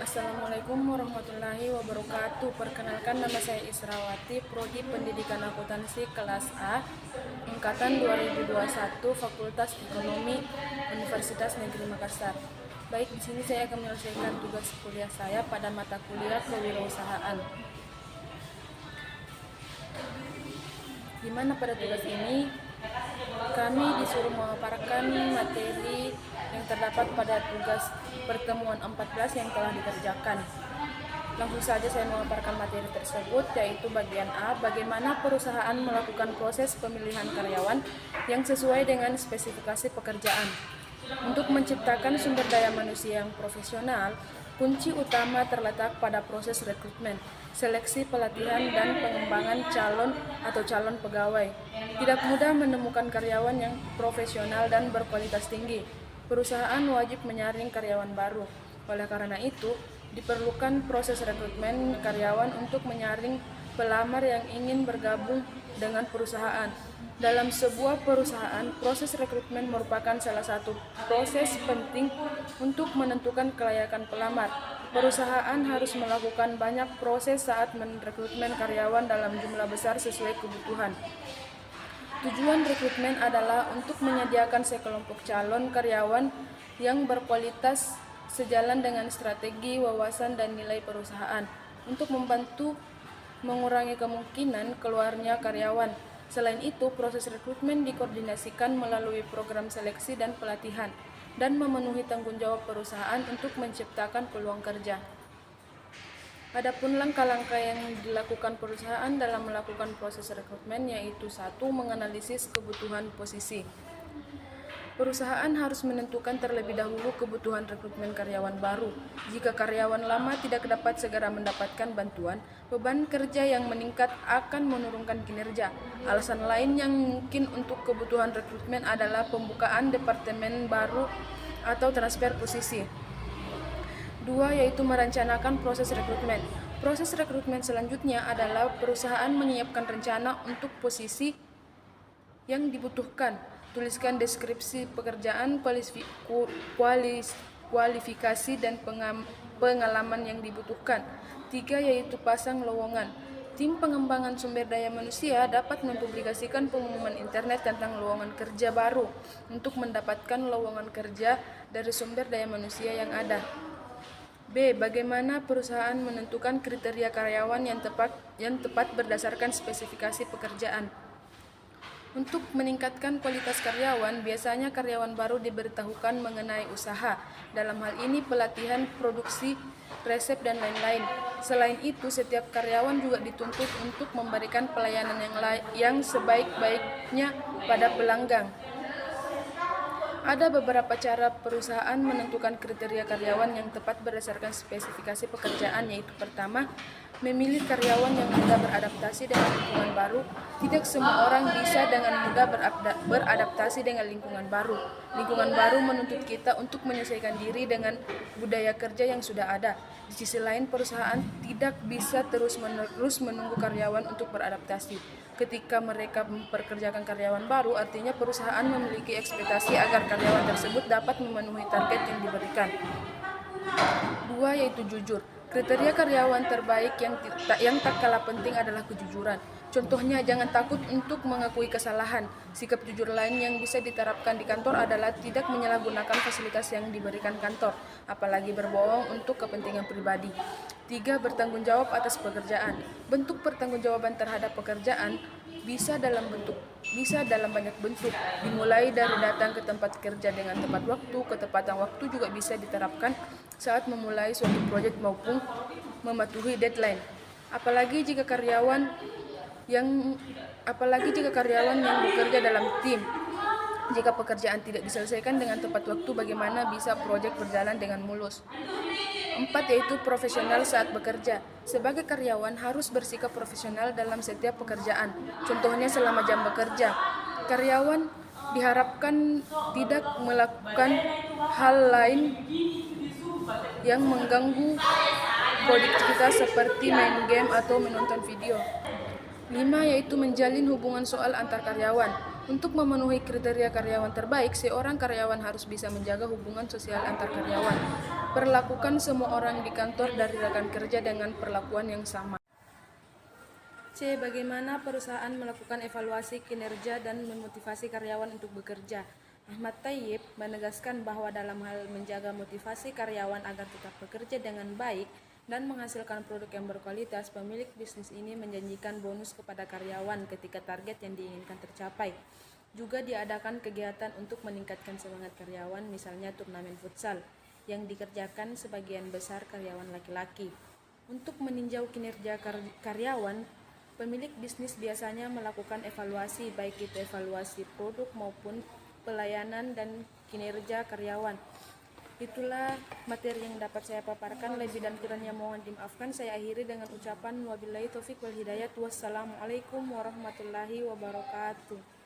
Assalamualaikum warahmatullahi wabarakatuh. Perkenalkan, nama saya Israwati, Prodi Pendidikan Akuntansi kelas A, angkatan 2021, Fakultas Ekonomi, Universitas Negeri Makassar. Baik, di sini saya akan menyelesaikan tugas kuliah saya pada mata kuliah kewirausahaan. Di mana pada tugas ini kami disuruh memaparkan materi yang terdapat pada tugas pertemuan 14 yang telah dikerjakan. Langsung saja saya memaparkan materi tersebut, yaitu bagian A, bagaimana perusahaan melakukan proses pemilihan karyawan yang sesuai dengan spesifikasi pekerjaan. Untuk menciptakan sumber daya manusia yang profesional, kunci utama terletak pada proses rekrutmen, seleksi, pelatihan, dan pengembangan calon pegawai. Tidak mudah menemukan karyawan yang profesional dan berkualitas tinggi. Perusahaan wajib menyaring karyawan baru. Oleh karena itu, diperlukan proses rekrutmen karyawan untuk menyaring pelamar yang ingin bergabung dengan perusahaan. Dalam sebuah perusahaan, proses rekrutmen merupakan salah satu proses penting untuk menentukan kelayakan pelamar. Perusahaan harus melakukan banyak proses saat merekrutmen karyawan dalam jumlah besar sesuai kebutuhan. Tujuan rekrutmen adalah untuk menyediakan sekelompok calon karyawan yang berkualitas sejalan dengan strategi, wawasan, dan nilai perusahaan untuk membantu mengurangi kemungkinan keluarnya karyawan. Selain itu, proses rekrutmen dikoordinasikan melalui program seleksi dan pelatihan dan memenuhi tanggung jawab perusahaan untuk menciptakan peluang kerja. Adapun langkah-langkah yang dilakukan perusahaan dalam melakukan proses rekrutmen yaitu 1. Menganalisis kebutuhan posisi. Perusahaan harus menentukan terlebih dahulu kebutuhan rekrutmen karyawan baru. Jika karyawan lama tidak dapat segera mendapatkan bantuan, beban kerja yang meningkat akan menurunkan kinerja. Alasan lain yang mungkin untuk kebutuhan rekrutmen adalah pembukaan departemen baru atau transfer posisi. 2. Yaitu merencanakan proses rekrutmen. Proses rekrutmen selanjutnya adalah perusahaan menyiapkan rencana untuk posisi yang dibutuhkan. Tuliskan deskripsi pekerjaan, kualifikasi, dan pengalaman yang dibutuhkan. 3. Yaitu pasang lowongan. Tim pengembangan sumber daya manusia dapat mempublikasikan pengumuman internet tentang lowongan kerja baru untuk mendapatkan lowongan kerja dari sumber daya manusia yang ada. B. Bagaimana perusahaan menentukan kriteria karyawan yang tepat berdasarkan spesifikasi pekerjaan. Untuk meningkatkan kualitas karyawan, biasanya karyawan baru diberitahukan mengenai usaha. Dalam hal ini pelatihan, produksi, resep, dan lain-lain. Selain itu, setiap karyawan juga dituntut untuk memberikan pelayanan yang sebaik-baiknya pada pelanggan. Ada beberapa cara perusahaan menentukan kriteria karyawan yang tepat berdasarkan spesifikasi pekerjaan, yaitu pertama, memilih karyawan yang mudah beradaptasi dengan lingkungan baru. Tidak semua orang bisa dengan mudah beradaptasi dengan lingkungan baru. Lingkungan baru menuntut kita untuk menyesuaikan diri dengan budaya kerja yang sudah ada. Di sisi lain, perusahaan tidak bisa terus-menerus menunggu karyawan untuk beradaptasi. Ketika mereka memperkerjakan karyawan baru, artinya perusahaan memiliki ekspektasi agar karyawan tersebut dapat memenuhi target yang diberikan. 2. Yaitu jujur. Kriteria karyawan terbaik yang tak kalah penting adalah kejujuran. Contohnya, jangan takut untuk mengakui kesalahan. Sikap jujur lain yang bisa diterapkan di kantor adalah tidak menyalahgunakan fasilitas yang diberikan kantor, apalagi berbohong untuk kepentingan pribadi. 3. Bertanggung jawab atas pekerjaan. Bentuk pertanggungjawaban terhadap pekerjaan bisa dalam banyak bentuk, dimulai dari datang ke tempat kerja dengan tepat waktu. Ketepatan waktu juga bisa diterapkan saat memulai suatu proyek maupun mematuhi deadline. Apalagi jika karyawan yang bekerja dalam tim. Jika pekerjaan tidak diselesaikan dengan tepat waktu, bagaimana bisa proyek berjalan dengan mulus? 4. Yaitu profesional saat bekerja. Sebagai karyawan harus bersikap profesional dalam setiap pekerjaan. Contohnya selama jam bekerja, karyawan diharapkan tidak melakukan hal lain yang mengganggu produktivitas seperti main game atau menonton video. 5. Yaitu menjalin hubungan soal antar karyawan. Untuk memenuhi kriteria karyawan terbaik, seorang karyawan harus bisa menjaga hubungan sosial antar karyawan, perlakukan semua orang di kantor dari rekan kerja dengan perlakuan yang sama. C. Bagaimana perusahaan melakukan evaluasi kinerja dan memotivasi karyawan untuk bekerja? Ahmad Thayyib menegaskan bahwa dalam hal menjaga motivasi karyawan agar tetap bekerja dengan baik dan menghasilkan produk yang berkualitas, pemilik bisnis ini menjanjikan bonus kepada karyawan ketika target yang diinginkan tercapai. Juga diadakan kegiatan untuk meningkatkan semangat karyawan, misalnya turnamen futsal, yang dikerjakan sebagian besar karyawan laki-laki. Untuk meninjau kinerja karyawan, pemilik bisnis biasanya melakukan evaluasi, baik itu evaluasi produk maupun pelayanan dan kinerja karyawan. Itulah materi yang dapat saya paparkan. Lebih dan kurangnya mohon dimaafkan. Saya akhiri dengan ucapan wabillahi taufik wal hidayah. Wassalamualaikum warahmatullahi wabarakatuh.